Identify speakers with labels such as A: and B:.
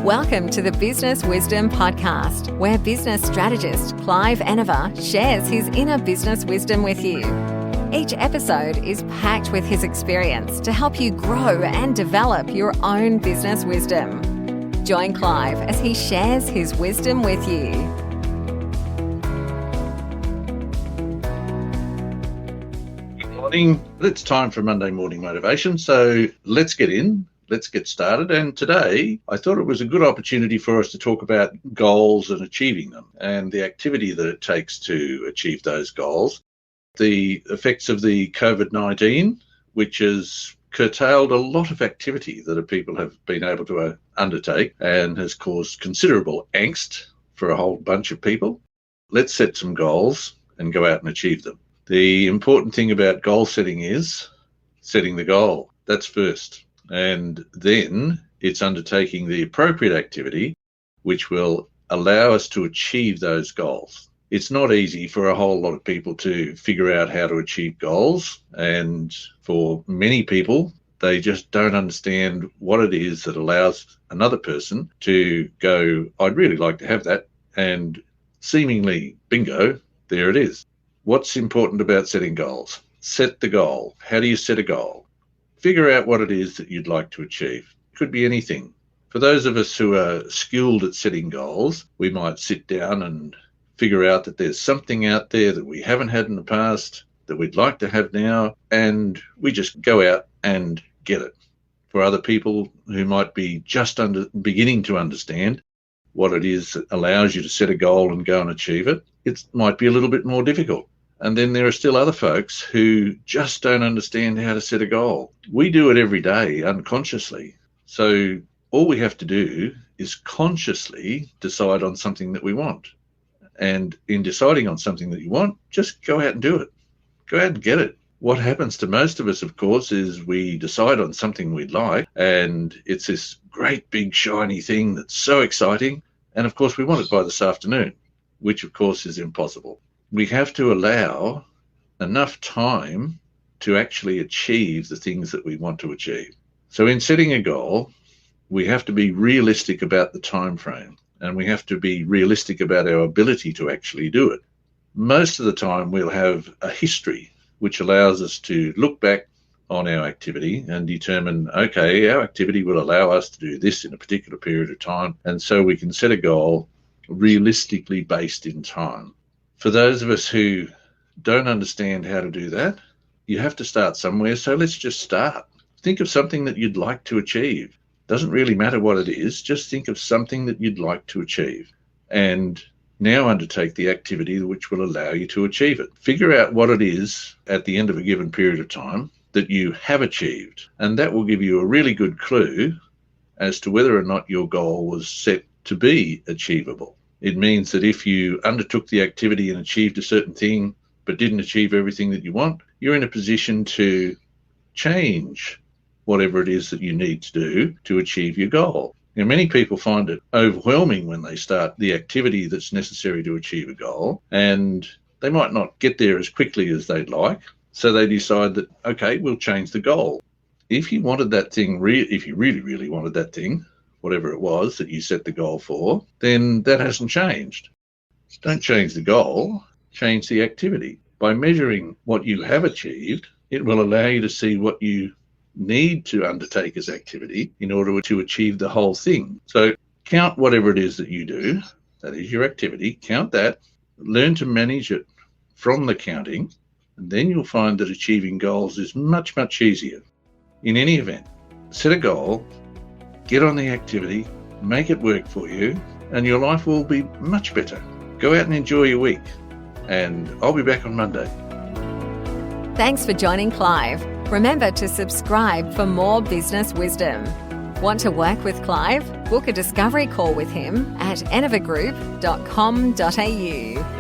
A: Welcome to the Business Wisdom Podcast, where business strategist Clive Enever shares his inner business wisdom with you. Each episode is packed with his experience to help you grow and develop your own business wisdom. Join Clive as he shares his wisdom with you.
B: Good morning. It's time for Monday morning motivation, so let's get in. Let's get started. And today, I thought it was a good opportunity for us to talk about goals and achieving them and the activity that it takes to achieve those goals. The effects of the COVID-19, which has curtailed a lot of activity that people have been able to undertake and has caused considerable angst for a whole bunch of people. Let's set some goals and go out and achieve them. The important thing about goal setting is setting the goal. That's first. And then it's undertaking the appropriate activity which will allow us to achieve those goals. It's not easy for a whole lot of people to figure out how to achieve goals. And for many people, they just don't understand what it is that allows another person to go, I'd really like to have that. And seemingly, bingo, there it is. What's important about setting goals? Set the goal. How do you set a goal? Figure out what it is that you'd like to achieve. It could be anything. For those of us who are skilled at setting goals, we might sit down and figure out that there's something out there that we haven't had in the past that we'd like to have now, and we just go out and get it. For other people who might be just beginning to understand what it is that allows you to set a goal and go and achieve it, it might be a little bit more difficult. And then there are still other folks who just don't understand how to set a goal. We do it every day unconsciously. So all we have to do is consciously decide on something that we want. And in deciding on something that you want, just go out and do it. Go out and get it. What happens to most of us, of course, is we decide on something we'd like, and it's this great big shiny thing that's so exciting. And of course, we want it by this afternoon, which of course is impossible. We have to allow enough time to actually achieve the things that we want to achieve. So in setting a goal, we have to be realistic about the time frame, and we have to be realistic about our ability to actually do it. Most of the time we'll have a history which allows us to look back on our activity and determine, okay, our activity will allow us to do this in a particular period of time, and so we can set a goal realistically based in time. For those of us who don't understand how to do that, you have to start somewhere, so let's just start. Think of something that you'd like to achieve. Doesn't really matter what it is, just think of something that you'd like to achieve. And now undertake the activity which will allow you to achieve it. Figure out what it is at the end of a given period of time that you have achieved, and that will give you a really good clue as to whether or not your goal was set to be achievable. It means that if you undertook the activity and achieved a certain thing but didn't achieve everything that you want, you're in a position to change whatever it is that you need to do to achieve your goal. Now, many people find it overwhelming when they start the activity that's necessary to achieve a goal, and they might not get there as quickly as they'd like, so they decide that, okay, we'll change the goal. If you wanted that thing, if you really, really wanted that thing, whatever it was that you set the goal for, then that hasn't changed. So don't change the goal, change the activity. By measuring what you have achieved, it will allow you to see what you need to undertake as activity in order to achieve the whole thing. So count whatever it is that you do, that is your activity, count that, learn to manage it from the counting, and then you'll find that achieving goals is much, much easier. In any event, set a goal, get on the activity, make it work for you, and your life will be much better. Go out and enjoy your week, and I'll be back on Monday.
A: Thanks for joining Clive. Remember to subscribe for more business wisdom. Want to work with Clive? Book a discovery call with him at enevergroup.com.au.